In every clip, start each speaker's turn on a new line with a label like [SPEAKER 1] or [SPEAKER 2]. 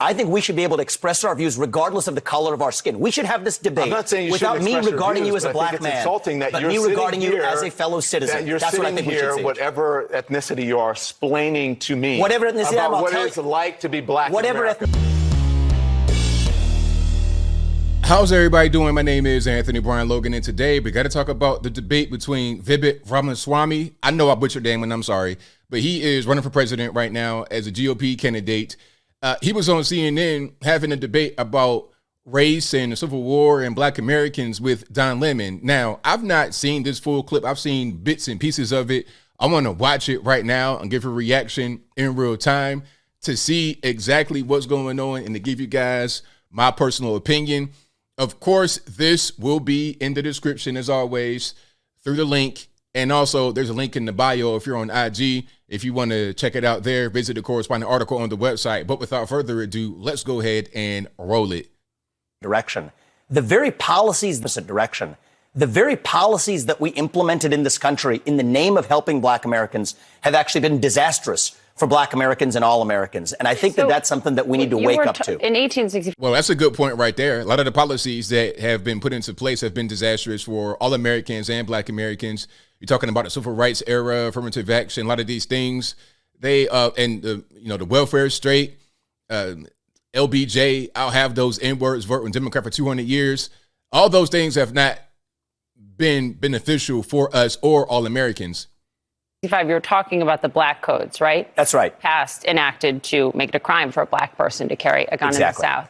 [SPEAKER 1] I think we should be able to express our views regardless of the color of our skin. We should have this debate without me regarding you as a black man, but me regarding you as a fellow citizen. That's what I think we should see.
[SPEAKER 2] Whatever ethnicity you are, explaining to me
[SPEAKER 1] whatever ethnicity
[SPEAKER 2] about what it's like to be black in America.
[SPEAKER 3] How's everybody doing? My name is Anthony Brian Logan, and today we got to talk about the debate between Vivek Ramaswamy. I know I butchered name, and I'm sorry, but he is running for president right now as a GOP candidate. He was on CNN having a debate about race and the Civil War and Black Americans with Don Lemon. Now, I've not seen this full clip. I've seen bits and pieces of it. I want to watch it right now and give a reaction in real time to see exactly what's going on and to give you guys my personal opinion. Of course, this will be in the description, as always, through the link. And also, there's a link in the bio if you're on IG. If you want to check it out there, visit the corresponding article on the website. But without further ado, let's go ahead and roll it.
[SPEAKER 1] The very policies that we implemented in this country in the name of helping Black Americans have actually been disastrous for Black Americans and all Americans. And I think that's something that we need to wake up to.
[SPEAKER 4] In 1864.
[SPEAKER 3] Well, that's a good point right there. A lot of the policies that have been put into place have been disastrous for all Americans and Black Americans. You're talking about the civil rights era, affirmative action, a lot of these things. They and the welfare state, LBJ, I'll have those N-words, vote Democrat for 200 years. All those things have not been beneficial for us or all Americans.
[SPEAKER 4] You're talking about the black codes, right?
[SPEAKER 1] That's right.
[SPEAKER 4] Passed, enacted to make it a crime for a black person to carry a gun in the South.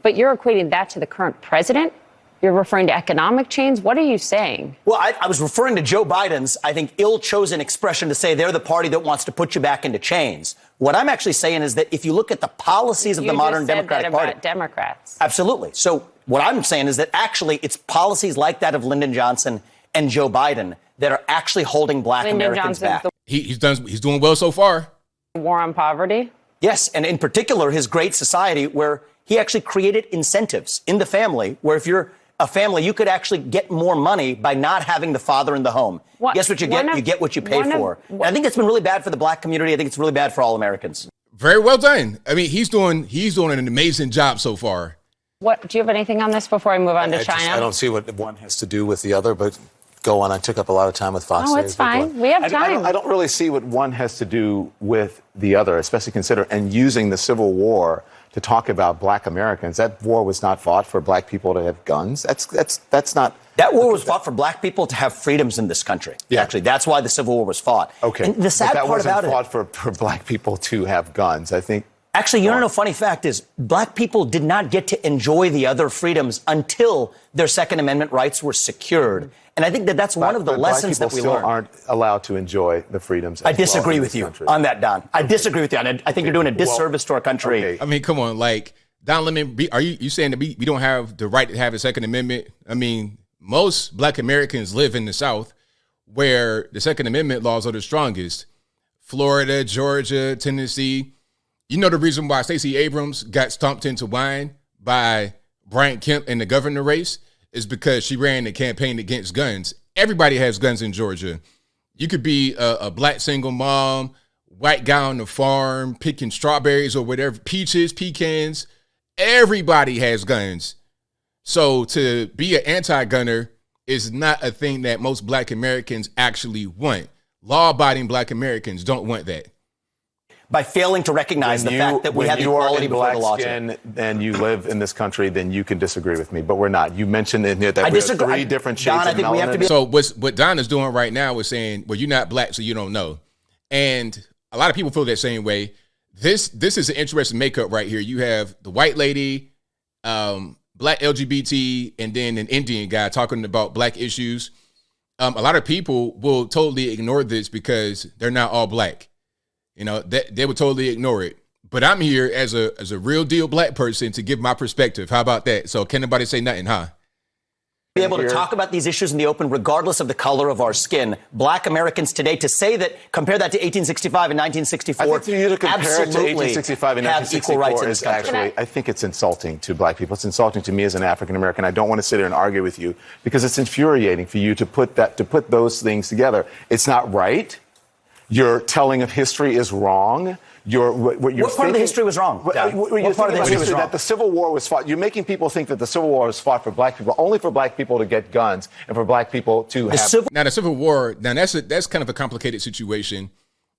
[SPEAKER 4] But you're equating that to the current president? You're referring to economic change? What are you saying?
[SPEAKER 1] Well, I was referring to Joe Biden's, I think, ill-chosen expression to say they're the party that wants to put you back into chains. What I'm actually saying is that if you look at the policies of the modern Democratic Party.
[SPEAKER 4] About Democrats.
[SPEAKER 1] Absolutely. So what I'm saying is that actually it's policies like that of Lyndon Johnson and Joe Biden that are actually holding Black Americans back.
[SPEAKER 3] He's doing well so far.
[SPEAKER 4] War on poverty?
[SPEAKER 1] Yes, and in particular, his Great Society, where he actually created incentives in the family, where if you're a family, you could actually get more money by not having the father in the home. Guess what you get? You get what you pay for. And I think it's been really bad for the Black community. I think it's really bad for all Americans.
[SPEAKER 3] Very well done. I mean, he's doing an amazing job so far.
[SPEAKER 4] What do you have anything on this before I move on to China?
[SPEAKER 5] I don't see what one has to do with the other, but go on. I took up a lot of time with Fox.
[SPEAKER 4] Oh, it's fine. We have time.
[SPEAKER 2] I don't really see what one has to do with the other, especially and using the Civil War to talk about Black Americans. That war was not fought for Black people to have guns. That's not.
[SPEAKER 1] That war was fought for Black people to have freedoms in this country. Yeah. Actually, that's why the Civil War was fought.
[SPEAKER 2] Okay.
[SPEAKER 1] And the sad part about it,
[SPEAKER 2] fought for Black people to have guns. I think.
[SPEAKER 1] Actually, you know, funny fact is Black people did not get to enjoy the other freedoms until their Second Amendment rights were secured. And I think that's one of the lessons that we learned.
[SPEAKER 2] Black people still aren't allowed to enjoy the freedoms.
[SPEAKER 1] I disagree with you on that, Don. I disagree with you. And I think you're doing a disservice to our country.
[SPEAKER 2] Okay.
[SPEAKER 3] I mean, come on, like Don Lemon, are you saying that we don't have the right to have a Second Amendment? I mean, most Black Americans live in the South where the Second Amendment laws are the strongest. Florida, Georgia, Tennessee. You know the reason why Stacey Abrams got stomped into wine by Brian Kemp in the governor race is because she ran a campaign against guns. Everybody has guns in Georgia. You could be a Black single mom, white guy on the farm, picking strawberries or whatever, peaches, pecans. Everybody has guns. So to be an anti-gunner is not a thing that most Black Americans actually want. Law-abiding Black Americans don't want that.
[SPEAKER 1] By failing to recognize the fact that we have equality before the law.
[SPEAKER 2] And you live in this country, then you can disagree with me, but we're not. You mentioned in here that we have three different shades of melanin.
[SPEAKER 3] So what Don is doing right now is saying, well, you're not Black, so you don't know. And a lot of people feel that same way. This is an interesting makeup right here. You have the white lady, Black LGBT, and then an Indian guy talking about Black issues. A lot of people will totally ignore this because they're not all Black. You know, they would totally ignore it. But I'm here as a real deal Black person to give my perspective. How about that? So can nobody say nothing, huh?
[SPEAKER 1] Be able to talk about these issues in the open, regardless of the color of our skin. Black Americans today, to say that, compare that to 1865 and 1964.
[SPEAKER 2] I think for you to compare it to 1865 and 1964 is
[SPEAKER 1] actually,
[SPEAKER 2] I think it's insulting to Black people. It's insulting to me as an African American. I don't want to sit here and argue with you because it's infuriating for you to put those things together. It's not right. Your telling of history is wrong.
[SPEAKER 1] What part of the history was wrong? What part of the history was wrong?
[SPEAKER 2] That the Civil War was fought. You're making people think that the Civil War was fought for black people, only for black people to get guns and for black people to have.
[SPEAKER 3] Now, the Civil War, that's kind of a complicated situation.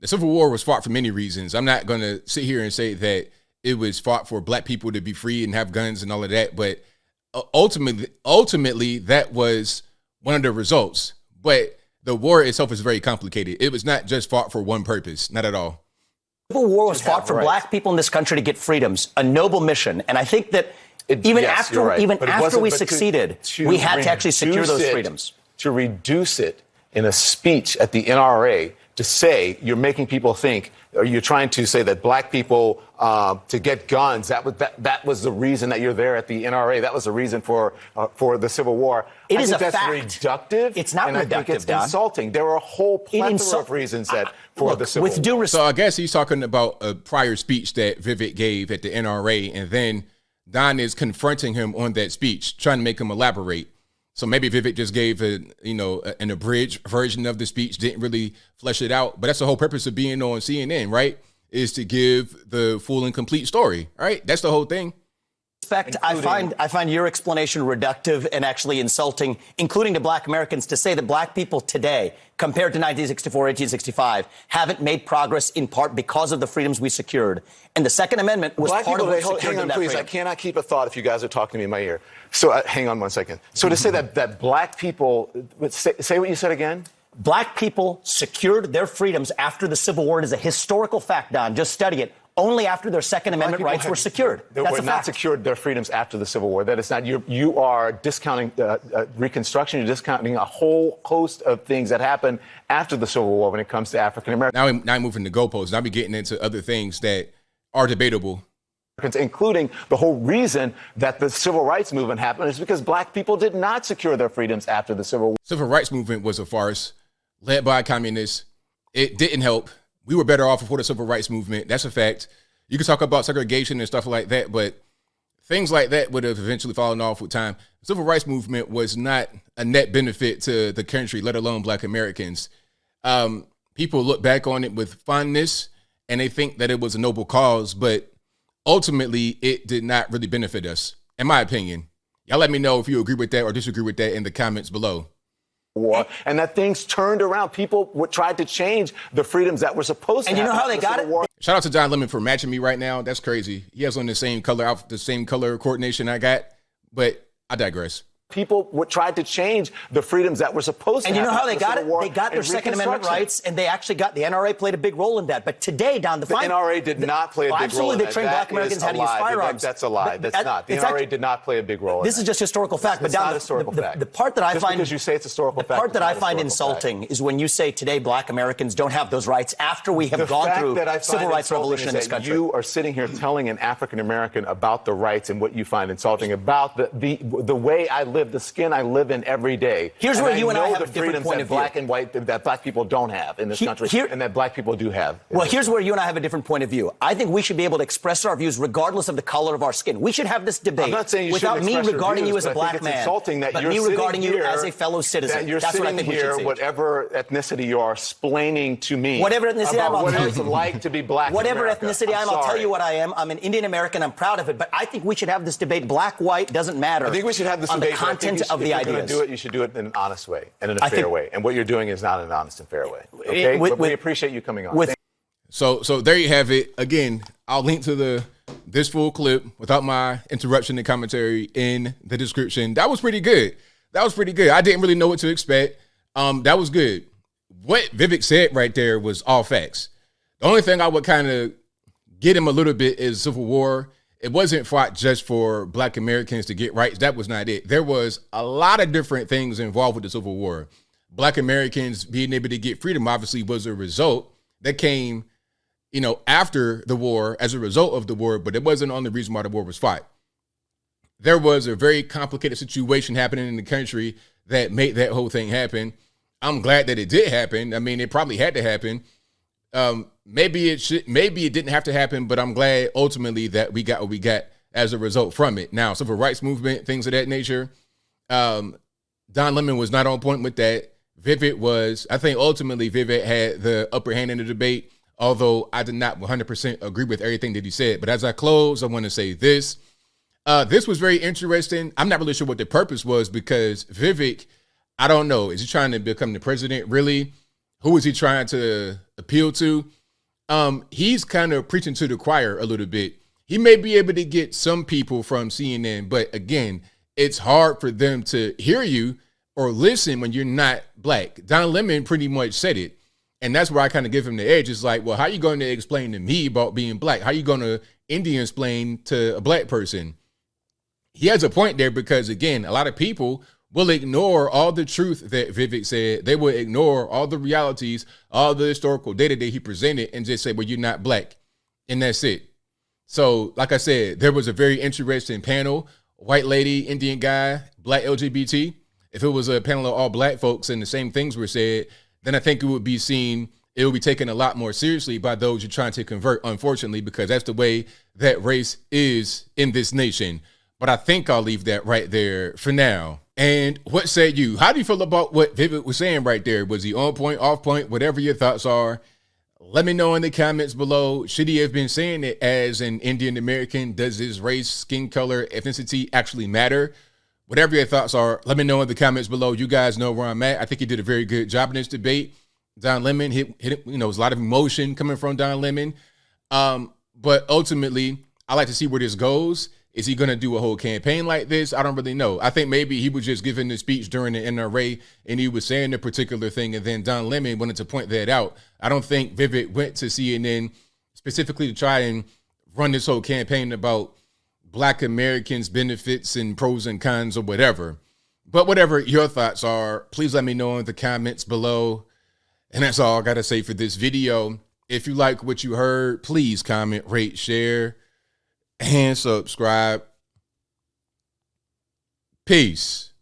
[SPEAKER 3] The Civil War was fought for many reasons. I'm not going to sit here and say that it was fought for black people to be free and have guns and all of that, but ultimately that was one of the results. But the war itself is very complicated. It was not just fought for one purpose, not at all.
[SPEAKER 1] The Civil War was fought for black people in this country to get freedoms, a noble mission. And I think that even after we succeeded, we had to actually secure those freedoms.
[SPEAKER 2] To reduce it in a speech at the NRA to say you're making people think, or you're trying to say that black people to get guns, that was the reason that you're there at the NRA. That was the reason for the Civil War.
[SPEAKER 1] It is a
[SPEAKER 2] fact.
[SPEAKER 1] That's
[SPEAKER 2] reductive.
[SPEAKER 1] It's not
[SPEAKER 2] and
[SPEAKER 1] reductive,
[SPEAKER 2] I think it's
[SPEAKER 1] Don.
[SPEAKER 2] Insulting. There were a whole plethora of reasons for the Civil War.
[SPEAKER 3] So I guess he's talking about a prior speech that Vivek gave at the NRA, and then Don is confronting him on that speech, trying to make him elaborate. So maybe Vivek just gave an abridged version of the speech, didn't really flesh it out. But that's the whole purpose of being on CNN, right? Is to give the full and complete story, right? That's the whole thing.
[SPEAKER 1] I find your explanation reductive and actually insulting, including to black Americans, to say that black people today, compared to 1964, 1865, haven't made progress in part because of the freedoms we secured. And the Second Amendment was part of what secured
[SPEAKER 2] hang on,
[SPEAKER 1] that
[SPEAKER 2] please.
[SPEAKER 1] freedom.
[SPEAKER 2] I cannot keep a thought if you guys are talking to me in my ear. So hang on one second. So to say that black people, say what you said again.
[SPEAKER 1] Black people secured their freedoms after the Civil War. It is a historical fact, Don. Just study it. Only after their Second Amendment rights were secured.
[SPEAKER 2] They were not secured their freedoms after the Civil War. That is not. You are discounting Reconstruction. You're discounting a whole host of things that happened after the Civil War when it comes to African Americans.
[SPEAKER 3] Now I'm moving the goalposts. Now we're getting into other things that are debatable.
[SPEAKER 2] Including the whole reason that the civil rights movement happened is because black people did not secure their freedoms after the Civil War.
[SPEAKER 3] Civil rights movement was a farce led by communists. It didn't help. We were better off before the civil rights movement. That's a fact. You can talk about segregation and stuff like that, but things like that would have eventually fallen off with time. The civil rights movement was not a net benefit to the country, let alone black Americans. People look back on it with fondness and they think that it was a noble cause, but ultimately it did not really benefit us, in my opinion. Y'all let me know if you agree with that or disagree with that in the comments below.
[SPEAKER 2] War, and that things turned around. People tried to change the freedoms that were supposed to happen.
[SPEAKER 1] And you know how they got it?
[SPEAKER 3] Shout out to John Lemon for matching me right now. That's crazy. He has on the same color outfit, the same color coordination I got, but I digress.
[SPEAKER 2] People tried to change the freedoms that were supposed to happen.
[SPEAKER 1] And you know how they got it? They got their Second Amendment rights, and they actually got the NRA played a big role in that. But today, Don, the
[SPEAKER 2] NRA did not play a big role in that.
[SPEAKER 1] Absolutely, they trained black Americans how to use firearms.
[SPEAKER 2] That's a lie. That's not. The NRA did not play a big role in that.
[SPEAKER 1] This is just historical fact. But Don, the part that I find
[SPEAKER 2] because you say it's historical fact.
[SPEAKER 1] The part that I find insulting is when you say today black Americans don't have those rights after we have gone through civil rights revolution in this country.
[SPEAKER 2] You are sitting here telling an African American about the rights and what you find insulting about the way I live, the skin I live in every day.
[SPEAKER 1] Here's where you and I have a different point of view.
[SPEAKER 2] Black and white that black people don't have in this country, and that black people do have.
[SPEAKER 1] Well, here's where you and I have a different point of view. I think we should be able to express our views regardless of the color of our skin. We should have this debate
[SPEAKER 2] I'm not saying you
[SPEAKER 1] without me regarding you as a black man,
[SPEAKER 2] insulting that
[SPEAKER 1] but
[SPEAKER 2] you're
[SPEAKER 1] me regarding you
[SPEAKER 2] here,
[SPEAKER 1] as a fellow citizen.
[SPEAKER 2] That you're
[SPEAKER 1] That's what I think
[SPEAKER 2] sitting here, whatever ethnicity you are, explaining to me
[SPEAKER 1] whatever ethnicity
[SPEAKER 2] about
[SPEAKER 1] I'm,
[SPEAKER 2] what it's like to be black.
[SPEAKER 1] Whatever ethnicity I'm, I'll tell you what I am. I'm an Indian American. I'm proud of it. But I think we should have this debate. Black, white doesn't matter.
[SPEAKER 2] I think we should have this
[SPEAKER 1] on
[SPEAKER 2] debate
[SPEAKER 1] the content of the ideas.
[SPEAKER 2] If you're going to do it, you should do it in an honest way and in a fair way. And what you're doing is not an honest and fair way. Okay? But we appreciate you coming on.
[SPEAKER 3] So there you have it. Again, I'll link to this full clip without my interruption and commentary in the description. That was pretty good. I didn't really know what to expect. That was good. What Vivek said right there was all facts. The only thing I would kind of get him a little bit is Civil War. It wasn't fought just for black Americans to get rights. That was not it. There was a lot of different things involved with the Civil War. Black Americans being able to get freedom obviously was a result that came, after the war as a result of the war, but it wasn't the only reason why the war was fought. There was a very complicated situation happening in the country that made that whole thing happen. I'm glad that it did happen. I mean, it probably had to happen. Maybe it didn't have to happen, but I'm glad ultimately that we got what we got as a result from it. Now, civil rights movement, things of that nature. Don Lemon was not on point with that. Vivek was. I think ultimately Vivek had the upper hand in the debate. although I did not 100% agree with everything that he said. But as I close, I want to say this. This was very interesting. I'm not really sure what the purpose was because Vivek, I don't know. Is he trying to become the president? Really? Who is he trying to appeal to? He's kind of preaching to the choir a little bit. He may be able to get some people from CNN, but again, it's hard for them to hear you or listen when you're not black. Don Lemon pretty much said it. And that's where I kind of give him the edge. It's like, well, how are you going to explain to me about being black? How are you going to Indian explain to a black person? He has a point there because, again, a lot of people will ignore all the truth that Vivek said. They will ignore all the realities, all the historical data that he presented and just say, well, you're not black. And that's it. So, like I said, there was a very interesting panel, white lady, Indian guy, black LGBT. If it was a panel of all black folks and the same things were said, then I think it would be taken a lot more seriously by those you're trying to convert, unfortunately, because that's the way that race is in this nation. But I think I'll leave that right there for now. And what say you? How do you feel about what Vivek was saying right there? Was he on point, off point, whatever your thoughts are? Let me know in the comments below. Should he have been saying it as an Indian American? Does his race, skin color, ethnicity actually matter? Whatever your thoughts are, let me know in the comments below. You guys know where I'm at. I think he did a very good job in this debate. Don Lemon hit there's a lot of emotion coming from Don Lemon. But ultimately, I like to see where this goes. Is he going to do a whole campaign like this? I don't really know. I think maybe he was just giving the speech during the NRA and he was saying a particular thing, and then Don Lemon wanted to point that out. I don't think Vivek went to CNN specifically to try and run this whole campaign about Black Americans' benefits and pros and cons or whatever. But whatever your thoughts are, please let me know in the comments below. And that's all I got to say for this video. If you like what you heard, please comment, rate, share, and subscribe. Peace.